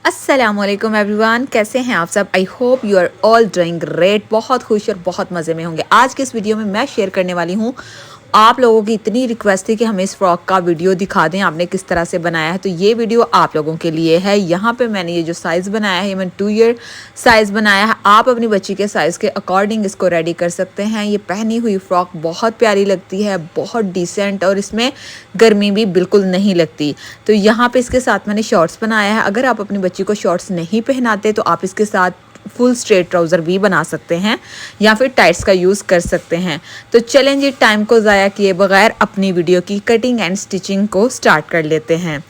अस्सलामुअलैकुम एवरीवन, कैसे हैं आप सब। I hope you are all doing great. बहुत खुश और बहुत मज़े में होंगे। आज के इस वीडियो में मैं शेयर करने वाली हूँ, आप लोगों की इतनी रिक्वेस्ट थी कि हमें इस फ्रॉक का वीडियो दिखा दें, आपने किस तरह से बनाया है, तो ये वीडियो आप लोगों के लिए है। यहाँ पे मैंने ये जो साइज़ बनाया है, मैंने 2 ईयर साइज़ बनाया है। आप अपनी बच्ची के साइज़ के अकॉर्डिंग इसको रेडी कर सकते हैं। ये पहनी हुई फ्रॉक बहुत प्यारी लगती है, बहुत डिसेंट, और इसमें गर्मी भी बिल्कुल नहीं लगती। तो यहाँ पे इसके साथ मैंने शॉर्ट्स बनाया है। अगर आप अपनी बच्ची को शॉर्ट्स नहीं पहनाते तो आप इसके साथ फुल स्ट्रेट ट्राउज़र भी बना सकते हैं या फिर टाइट्स का यूज़ कर सकते हैं। तो चलें जी, टाइम को ज़ाया किए बगैर अपनी वीडियो की कटिंग एंड स्टिचिंग को स्टार्ट कर लेते हैं।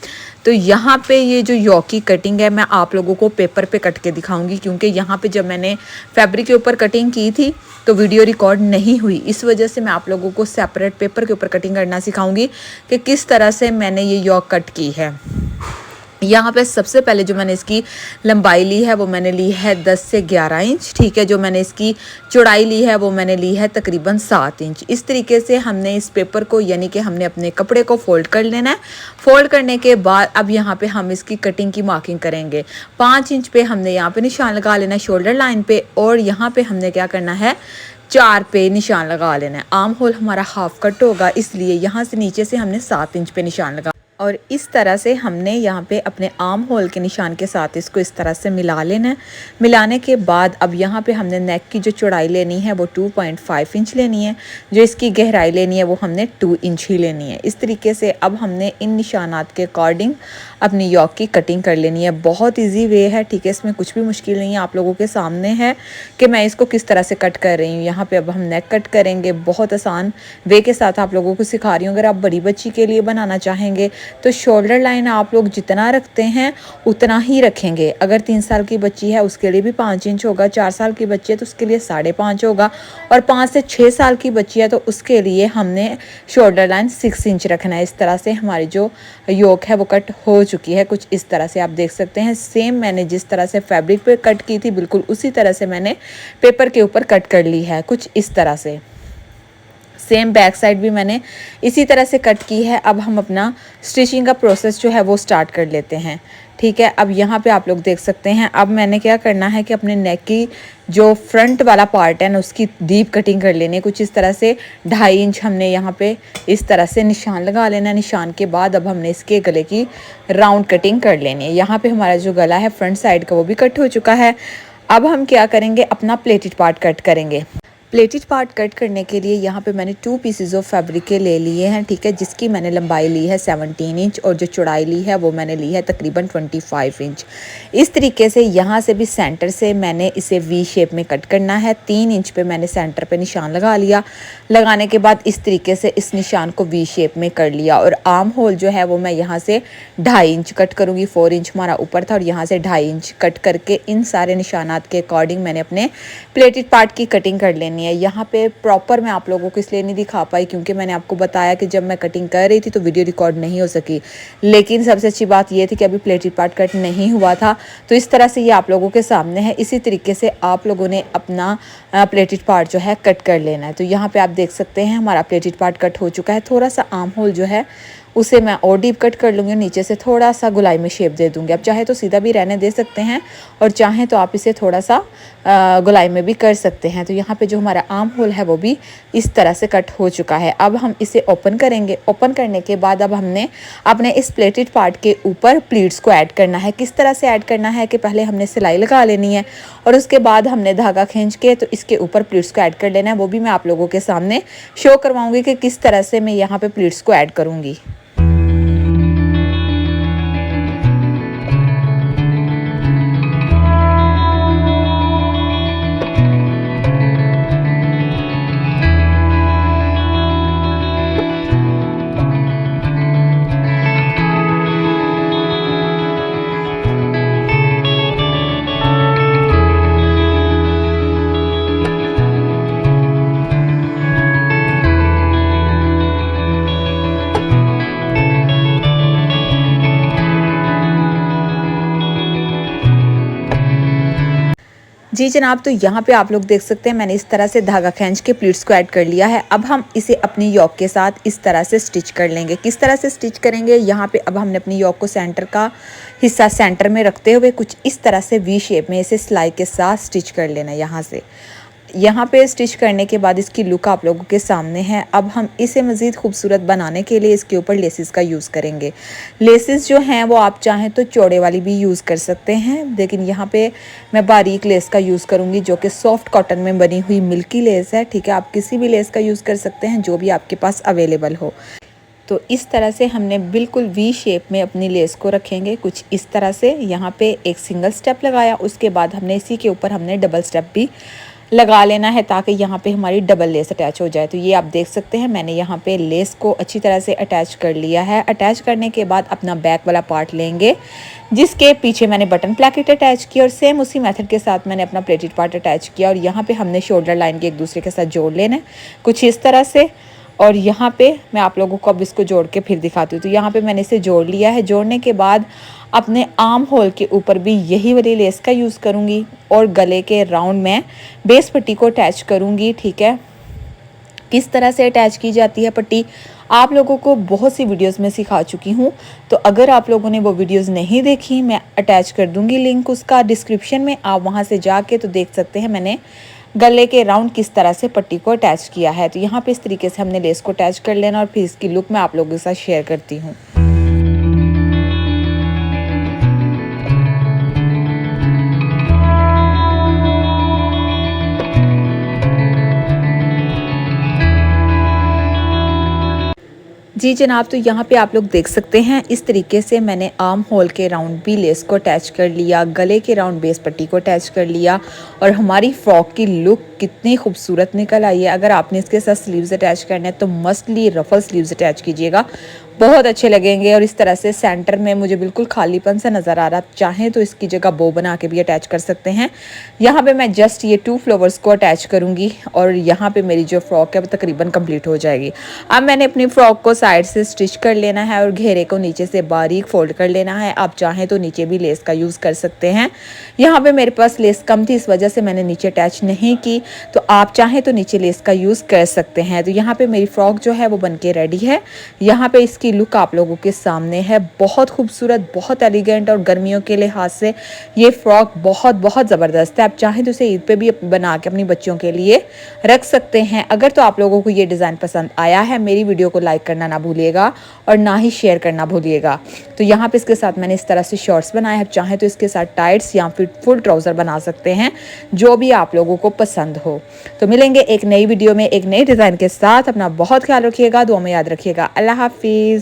तो यहाँ पे ये जो योक की कटिंग है, मैं आप लोगों को पेपर पे कट के दिखाऊंगी, क्योंकि यहाँ पे जब मैंने फैब्रिक के ऊपर कटिंग की थी तो वीडियो रिकॉर्ड नहीं हुई। इस वजह से मैं आप लोगों को सेपरेट पेपर के ऊपर कटिंग करना सिखाऊंगी कि किस तरह से मैंने ये योक कट की है। यहाँ पे सबसे पहले जो मैंने इसकी लंबाई ली है वो मैंने ली है 10 से 11 इंच। ठीक है, जो मैंने इसकी चौड़ाई ली है वो मैंने ली है तकरीबन 7 इंच। इस तरीके से हमने इस पेपर को, यानी कि हमने अपने कपड़े को फोल्ड कर लेना है। फोल्ड करने के बाद अब यहाँ पे हम इसकी कटिंग की मार्किंग करेंगे। 5 इंच पे हमने यहाँ पे निशान लगा लेना है शोल्डर लाइन पे, और यहाँ पे हमने क्या करना है, 4 पे निशान लगा लेना है। आर्म होल हमारा हाफ कट होगा, इसलिए यहाँ से नीचे से हमने 7 इंच पे निशान लगा, और इस तरह से हमने यहाँ पे अपने आर्म होल के निशान के साथ इसको इस तरह से मिला लेना है। मिलाने के बाद अब यहाँ पे हमने नेक की जो चौड़ाई लेनी है वो 2.5 इंच लेनी है। जो इसकी गहराई लेनी है वो हमने 2 इंच ही लेनी है। इस तरीके से अब हमने इन निशानात के अकॉर्डिंग अपनी योक की कटिंग कर लेनी है। बहुत ईजी वे है, ठीक है, इसमें कुछ भी मुश्किल नहीं है। आप लोगों के सामने है कि मैं इसको किस तरह से कट कर रही हूँ। यहाँ पे अब हम नेक कट करेंगे, बहुत आसान वे के साथ आप लोगों को सिखा रही हूँ। अगर आप बड़ी बच्ची के लिए बनाना चाहेंगे तो शोल्डर लाइन आप लोग जितना रखते हैं उतना ही रखेंगे। अगर 3 साल की बच्ची है उसके लिए भी 5 इंच होगा, 4 साल की बच्ची है तो उसके लिए 5.5 होगा, और 5 से 6 साल की बच्ची है तो उसके लिए हमने शोल्डर लाइन 6 इंच रखना है। इस तरह से हमारी जो योक है वो कट हो चुकी है। कुछ इस तरह से आप देख सकते हैं। सेम मैंने जिस तरह से फैब्रिक पे कट की थी बिल्कुल उसी तरह से मैंने पेपर के ऊपर कट कर ली है, कुछ इस तरह से। सेम बैक साइड भी मैंने इसी तरह से कट की है। अब हम अपना स्टिचिंग का प्रोसेस जो है वो स्टार्ट कर लेते हैं। ठीक है, अब यहाँ पे आप लोग देख सकते हैं। अब मैंने क्या करना है कि अपने नेक की जो फ्रंट वाला पार्ट है ना उसकी डीप कटिंग कर लेनी है। कुछ इस तरह से 2.5 इंच हमने यहाँ पे इस तरह से निशान लगा लेना है। निशान के बाद अब हमने इसके गले की राउंड कटिंग कर लेनी है। यहाँ पे हमारा जो गला है फ्रंट साइड का वो भी कट हो चुका है। अब हम क्या करेंगे, अपना प्लेटेड पार्ट कट करेंगे। प्लेटेड पार्ट कट करने के लिए यहाँ पे मैंने 2 पीसेज ऑफ फैब्रिक के ले लिए हैं। ठीक है, जिसकी मैंने लंबाई ली है 17 इंच और जो चौड़ाई ली है वो मैंने ली है तकरीबन 25 इंच। इस तरीके से यहाँ से भी सेंटर से मैंने इसे वी शेप में कट करना है। 3 इंच पे मैंने सेंटर पे निशान लगा लिया। लगाने के बाद इस तरीके से इस निशान को वी शेप में कर लिया, और आर्म होल जो है वो मैं यहाँ से 2.5 इंच कट करूँगी। 4 इंच हमारा ऊपर था और यहाँ से 2.5 इंच कट करके इन सारे निशानात के अकॉर्डिंग मैंने अपने प्लेटेड पार्ट की कटिंग कर लेनी है। यहाँ पे प्रॉपर मैं आप लोगों को इसलिए नहीं दिखा पाई क्योंकि मैंने आपको बताया कि जब मैं कटिंग कर रही थी तो वीडियो रिकॉर्ड नहीं हो सकी। लेकिन सबसे अच्छी बात ये थी कि अभी प्लेटेड पार्ट कट नहीं हुआ था, तो इस तरह से ये आप लोगों के सामने है। इसी तरीके से आप लोगों ने अपना प्लेटेड पार्ट जो है कट कर लेना है। तो यहाँ पे आप देख सकते हैं हमारा प्लेटेड पार्ट कट हो चुका है। थोड़ा सा आर्म होल जो है उसे मैं और डीप कट कर लूँगी, नीचे से थोड़ा सा गुलाई में शेप दे दूँगी। आप चाहे तो सीधा भी रहने दे सकते हैं और चाहें तो आप इसे थोड़ा सा गुलाई में भी कर सकते हैं। तो यहाँ पे जो हमारा आर्म होल है वो भी इस तरह से कट हो चुका है। अब हम इसे ओपन करेंगे। ओपन करने के बाद अब हमने अपने इस प्लेटेड पार्ट के ऊपर प्लीट्स को ऐड करना है। किस तरह से ऐड करना है कि पहले हमने सिलाई लगा लेनी है और उसके बाद हमने धागा खींच के तो इसके ऊपर प्लीट्स को ऐड कर लेना है। वो भी मैं आप लोगों के सामने शो करवाऊँगी कि किस तरह से मैं यहाँ पर प्लीट्स को ऐड करूँगी। जी जनाब, तो यहाँ पे आप लोग देख सकते हैं मैंने इस तरह से धागा खींच के प्लीट्स को ऐड कर लिया है। अब हम इसे अपनी योक के साथ इस तरह से स्टिच कर लेंगे। किस तरह से स्टिच करेंगे, यहाँ पे अब हमने अपनी योक को सेंटर का हिस्सा सेंटर में रखते हुए कुछ इस तरह से वी शेप में इसे सिलाई के साथ स्टिच कर लेना है। यहाँ पे स्टिच करने के बाद इसकी लुक आप लोगों के सामने है। अब हम इसे मज़ीद खूबसूरत बनाने के लिए इसके ऊपर लेसेस का यूज़ करेंगे। लेसेस जो हैं वो आप चाहें तो चौड़े वाली भी यूज़ कर सकते हैं, लेकिन यहाँ पे मैं बारीक लेस का यूज़ करूँगी जो कि सॉफ्ट कॉटन में बनी हुई मिल्की लेस है। ठीक है, आप किसी भी लेस का यूज़ कर सकते हैं जो भी आपके पास अवेलेबल हो। तो इस तरह से हमने बिल्कुल वी शेप में अपनी लेस को रखेंगे, कुछ इस तरह से। यहाँ पे एक सिंगल स्टेप लगाया, उसके बाद हमने इसी के ऊपर हमने डबल स्टेप भी लगा लेना है ताकि यहाँ पे हमारी डबल लेस अटैच हो जाए। तो ये आप देख सकते हैं मैंने यहाँ पे लेस को अच्छी तरह से अटैच कर लिया है। अटैच करने के बाद अपना बैक वाला पार्ट लेंगे जिसके पीछे मैंने बटन प्लैकेट अटैच किया और सेम उसी मेथड के साथ मैंने अपना प्लेटेड पार्ट अटैच किया और यहाँ पे हमने शोल्डर लाइन के एक दूसरे के साथ जोड़ लेना है कुछ इस तरह से। और यहाँ पे मैं आप लोगों को अब इसको जोड़ के फिर दिखाती हूँ। तो यहाँ पे मैंने इसे जोड़ लिया है। जोड़ने के बाद अपने आर्म होल के ऊपर भी यही वाली लेस का यूज़ करूँगी और गले के राउंड में बेस पट्टी को अटैच करूँगी। ठीक है, किस तरह से अटैच की जाती है पट्टी आप लोगों को बहुत सी वीडियोस में सिखा चुकी हूँ। तो अगर आप लोगों ने वो वीडियोस नहीं देखी, मैं अटैच कर दूँगी लिंक उसका डिस्क्रिप्शन में, आप वहाँ से जाके तो देख सकते हैं मैंने गले के राउंड किस तरह से पट्टी को अटैच किया है। तो यहाँ पे इस तरीके से हमने लेस को अटैच कर लेना और फिर इसकी लुक मैं आप लोगों के साथ शेयर करती हूँ। जी जनाब, तो यहाँ पे आप लोग देख सकते हैं इस तरीके से मैंने आर्म होल के राउंड भी लेस को अटैच कर लिया, गले के राउंड बेस पट्टी को अटैच कर लिया और हमारी फ्रॉक की लुक कितनी खूबसूरत निकल आई है। अगर आपने इसके साथ स्लीव्स अटैच करने हैं तो मस्टली रफल स्लीव्स अटैच कीजिएगा, बहुत अच्छे लगेंगे। और इस तरह से सेंटर में मुझे बिल्कुल खालीपन सा नज़र आ रहा, आप चाहें तो इसकी जगह बो बना के भी अटैच कर सकते हैं। यहाँ पे मैं जस्ट ये 2 फ्लावर्स को अटैच करूँगी और यहाँ पे मेरी जो फ्रॉक है वो तकरीबन कंप्लीट हो जाएगी। अब मैंने अपनी फ्रॉक को साइड से स्टिच कर लेना है और घेरे को नीचे से बारीक फोल्ड कर लेना है। आप चाहें तो नीचे भी लेस का यूज़ कर सकते हैं। यहाँ पे मेरे पास लेस कम थी, इस वजह से मैंने नीचे अटैच नहीं की, तो आप चाहें तो नीचे लेस का यूज़ कर सकते हैं। तो यहाँ पे मेरी फ्रॉक जो है वो बन के रेडी है। यहाँ पे इसकी लुक आप लोगों के सामने है, बहुत खूबसूरत, बहुत एलिगेंट और गर्मियों के लिहाज से ये फ्रॉक बहुत बहुत ज़बरदस्त है। आप चाहें तो इसे ईद पे भी बना के अपनी बच्चियों के लिए रख सकते हैं। अगर तो आप लोगों को ये डिज़ाइन पसंद आया है, मेरी वीडियो को लाइक करना ना भूलिएगा और ना ही शेयर करना भूलिएगा। तो यहाँ पे इसके साथ मैंने इस तरह से शॉर्ट्स बनाए हैं, चाहें तो इसके साथ टाइट्स या फिर फुल ट्राउज़र बना सकते हैं, जो भी आप लोगों को पसंद हो। तो मिलेंगे एक नई वीडियो में एक नए डिज़ाइन के साथ। अपना बहुत ख्याल रखिएगा, दुआ में याद रखिएगा। अल्लाह हाफिज़।